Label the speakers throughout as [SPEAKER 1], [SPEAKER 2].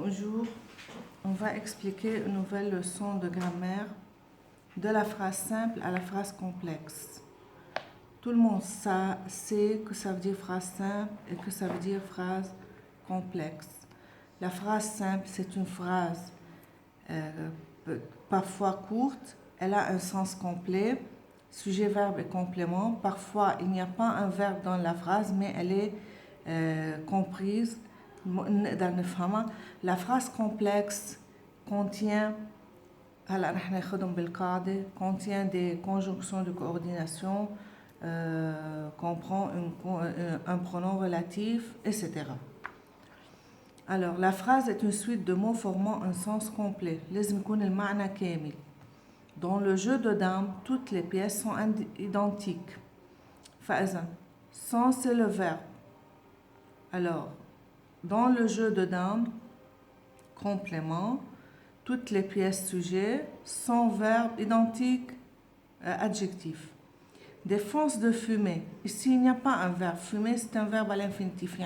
[SPEAKER 1] Bonjour, on va expliquer une nouvelle leçon de grammaire de la phrase simple à la phrase complexe. Tout le monde sait que ça veut dire phrase simple et que ça veut dire phrase complexe. La phrase simple, c'est une phrase parfois courte, elle a un sens complet, sujet, verbe et complément. Parfois, il n'y a pas un verbe dans la phrase, mais elle est comprise. La phrase complexe contient des conjonctions de coordination, comprend un pronom relatif, etc. Alors, la phrase est une suite de mots formant un sens complet. Dans le jeu de dames, toutes les pièces sont identiques. Sans, c'est le verbe. Alors, dans le jeu de dames, complément, toutes les pièces sujet, sans verbe, identique, adjectif. Des fonces de fumée. Ici, il n'y a pas un verbe. Fumer, c'est un verbe à l'infinitif.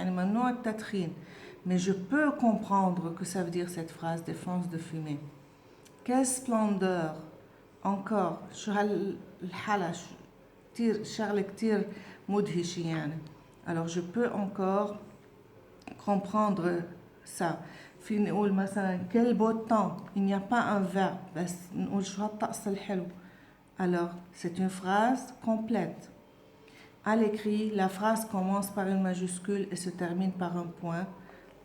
[SPEAKER 1] Mais je peux comprendre que ça veut dire cette phrase, des fonces de fumée. Quelle splendeur. Encore. Alors, je peux encore comprendre ça. Quel beau temps. Il n'y a pas un verbe. Alors, c'est une phrase complète. À l'écrit, la phrase commence par une majuscule et se termine par un point.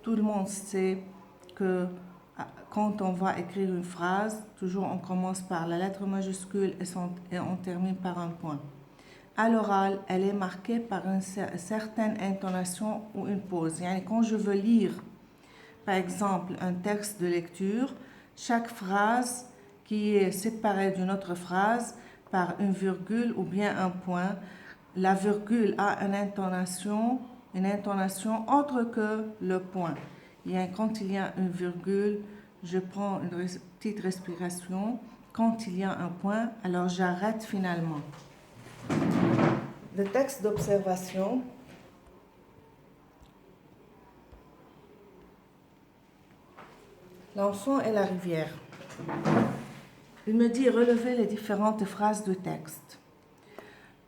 [SPEAKER 1] Tout le monde sait que quand on va écrire une phrase, toujours on commence par la lettre majuscule et on termine par un point. À l'oral, elle est marquée par une certaine intonation ou une pause. Quand je veux lire, par exemple, un texte de lecture, chaque phrase qui est séparée d'une autre phrase par une virgule ou bien un point, la virgule a une intonation autre que le point. Quand il y a une virgule, je prends une petite respiration. Quand il y a un point, alors j'arrête finalement. Le texte d'observation. L'enfant et la rivière. Il me dit relevez les différentes phrases du texte.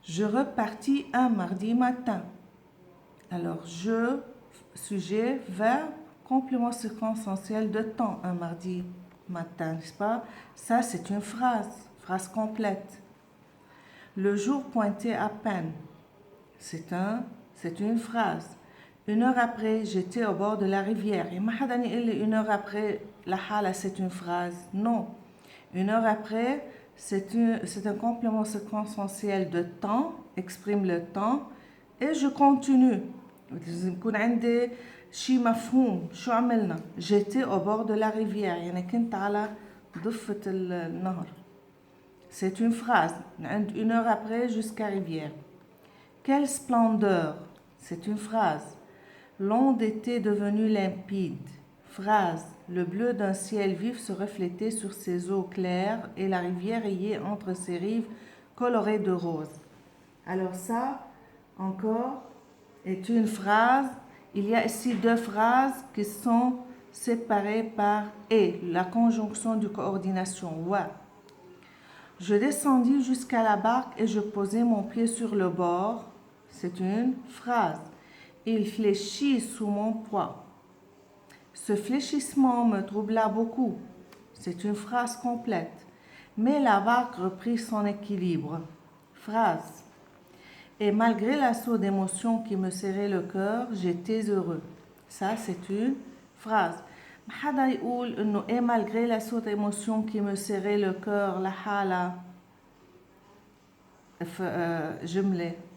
[SPEAKER 1] Je repartis un mardi matin. Alors, je, sujet, verbe, complément circonstanciel de temps, un mardi matin, n'est-ce pas? Ça, c'est une phrase complète. Le jour pointait à peine. C'est une phrase. Une heure après, j'étais au bord de la rivière. Et une heure après, la hala, c'est une phrase. Non. Une heure après, c'est un complément circonstanciel de temps, exprime le temps, et je continue. J'étais au bord de la rivière. C'est une phrase. Une heure après, jusqu'à rivière. Quelle splendeur. C'est une phrase. L'onde était devenue limpide. Phrase. Le bleu d'un ciel vif se reflétait sur ses eaux claires et la rivière riait entre ses rives colorées de rose. Alors ça, encore, est une phrase. Il y a ici deux phrases qui sont séparées par « et », la conjonction de coordination « wa ». Je descendis jusqu'à la barque et je posai mon pied sur le bord. C'est une phrase. Il fléchit sous mon poids. Ce fléchissement me troubla beaucoup. C'est une phrase complète. Mais la barque reprit son équilibre. Phrase. Et malgré l'assaut d'émotions qui me serrait le cœur, j'étais heureux. Ça, c'est une phrase. Et malgré l'assaut d'émotions qui me serrait le cœur, la hala,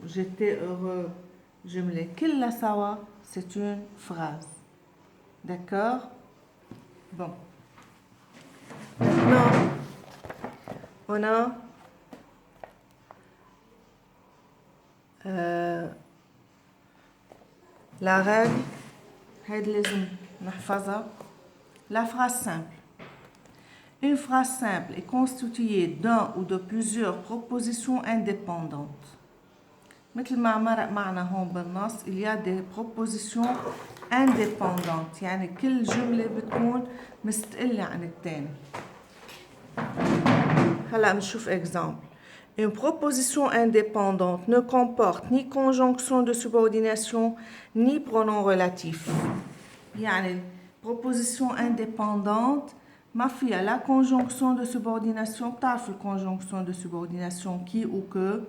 [SPEAKER 1] j'étais heureux. Killa sawa, c'est une phrase. D'accord? Bon. Maintenant, on a la règle, la phrase simple. Une phrase simple est constituée d'un ou de plusieurs propositions indépendantes. Il y a des propositions indépendante يعني كل جملة بتكون مستقلة عن التاني. هلا بنشوف exemple. Une proposition indépendante ne comporte ni conjonction de subordination ni pronom relatif. يعني proposition indépendante ما فيها la conjonction de subordination, بتعرفوا conjonction de subordination qui ou que,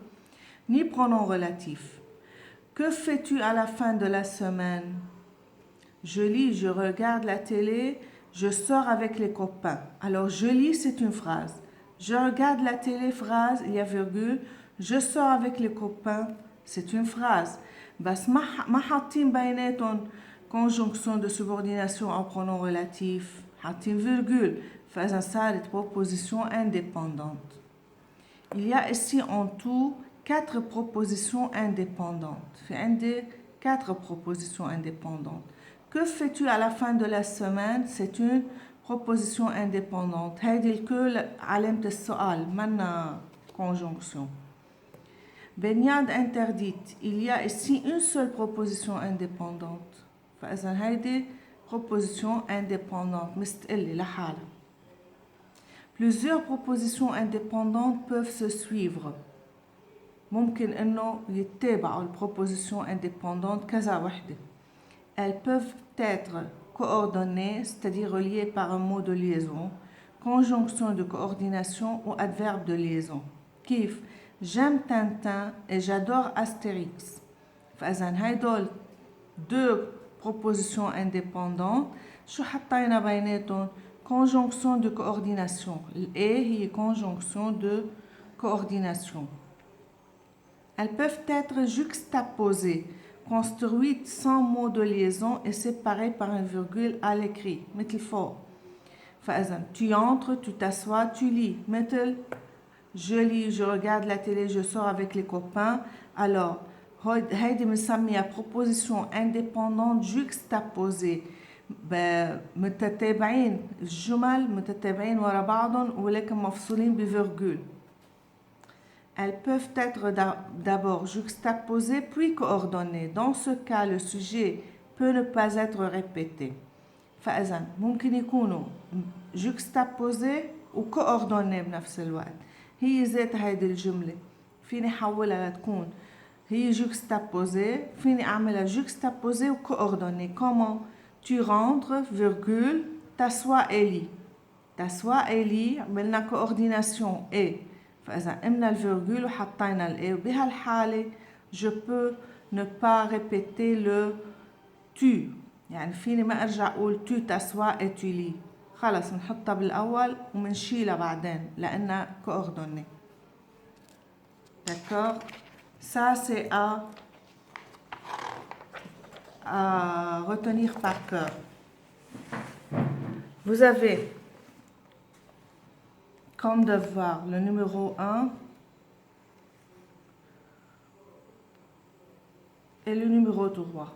[SPEAKER 1] ni pronom relatif. Que fais-tu à la fin de la semaine? Je lis, je regarde la télé, je sors avec les copains. Alors je lis, c'est une phrase. Je regarde la télé, phrase, il y a virgule. Je sors avec les copains, c'est une phrase. بس ما حاطين بيناتهم conjonction de subordination en pronom relatif. حاطين virgule. فإذا صارت proposition indépendante. Il y a ici en tout 4 propositions indépendantes. في عندي 4 propositions indépendantes. Que fais-tu à la fin de la semaine? C'est une proposition indépendante. هيدي الكل علامة السؤال منا conjonction. Baignade interdite. Il y a ici une seule proposition indépendante. فإذا هيدي proposition indépendante مستقلة لحالها. Plusieurs propositions indépendantes peuvent se suivre. ممكن إنه يتبعوا الproposition indépendante كذا وحدة. Elles peuvent être coordonnées, c'est-à-dire reliées par un mot de liaison, conjonction de coordination ou adverbe de liaison. كيف؟ J'aime Tintin et j'adore Astérix. فإذا هيدول deux propositions indépendantes. شو حطينا بيناتهم؟ Conjonction de coordination. Et هي conjonction de coordination. Elles peuvent être juxtaposées, construites sans mot de liaison et séparées par une virgule à l'écrit. مثل فوق. فإذا tu entres, tu t'assois, tu lis. مثل je lis, je regarde la télé, je sors avec les copains. Alors هيدي بنسميها proposition indépendante juxtaposée. متتابعين الجمل متتابعين ورا بعضهم ولكن مفصولين بفيرجول. Elles peuvent être d'abord juxtaposées puis coordonnées. Dans ce cas, le sujet peut ne pas être répété. فإذا ممكن يكونوا juxtaposés و coordonnées بنفس الوقت. هي ذات هيدي الجملة فيني أحولها لتكون هي juxtaposée فيني أعملها juxtaposée و coordonnée. Comment? Tu rentres, virgule, t'assois et lis. T'assois et lis, عملنا coordination et. فإذا قمنا الفيرجول وحطينا ال et. بهالحالة je peux ne pas répéter le tu. يعني فيني ما أرجع أقول tu t'assois et tu lis. خلص بنحطها بالأول ومنشيلها بعدين لأنها coordonnée. D'accord? Ça c'est à retenir par cœur. Vous avez comme devoir le numéro 1 et le numéro 3.